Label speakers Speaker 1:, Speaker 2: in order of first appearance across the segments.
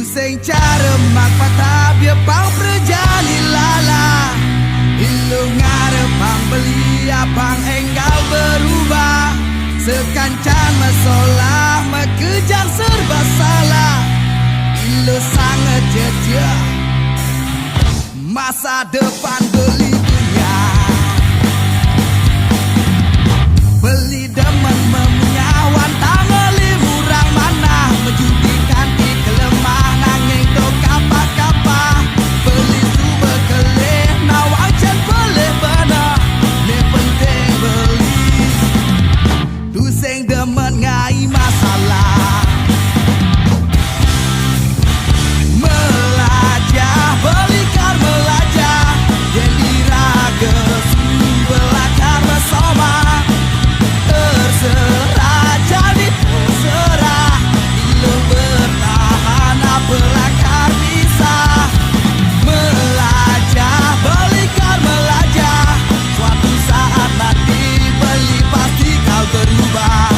Speaker 1: sing cara mak patah biar pang perjani lala. Ilu ngarep pang beli abang enggal berubah. Sekancan masalah mengejar serba salah. Ilu sangat jeja masa depan beli dunia. Beli demen memenyawan tangan murang mana menjudikan di kelemah nanging do kapah-kapah. Beli suba kelih nawang can boleh benar. Ni penting beli tu sing demen ngai masalah. Melajah belikar melajah jadi raga belakar bersama. Terserah jadi terserah. Ilu bertahan apelakar bisa. Melajah belikar melajah. Suatu saat nanti beli pasti kau berubah.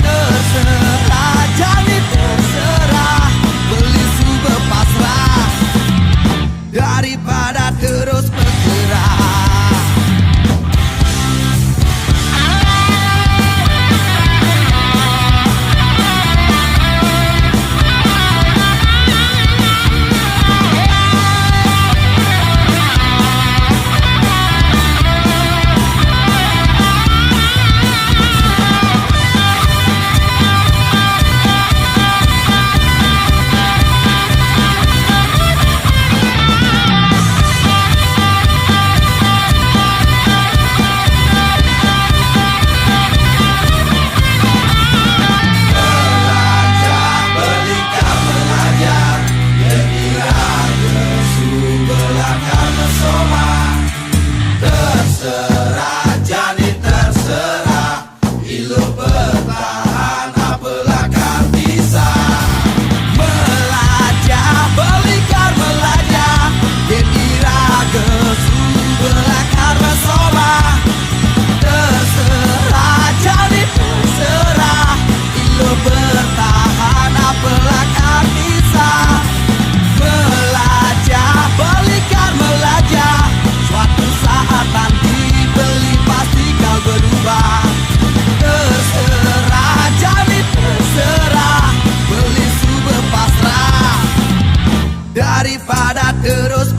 Speaker 1: Terserah jadi terserah. Beli sudah pasrah daripada terus bergerak. Terserah jadi terserah. Ilu bertahan apelakar bisa. Melajah belikar melajah jadi raga belakar bersama. Terserah jadi terserah. Ilu bertahan apelakar bisa. Melajah belikar melajah. Suatu saat nanti beli pasti kau berubah. Terserah jadi terserah. Beli sudah pasrah daripada terus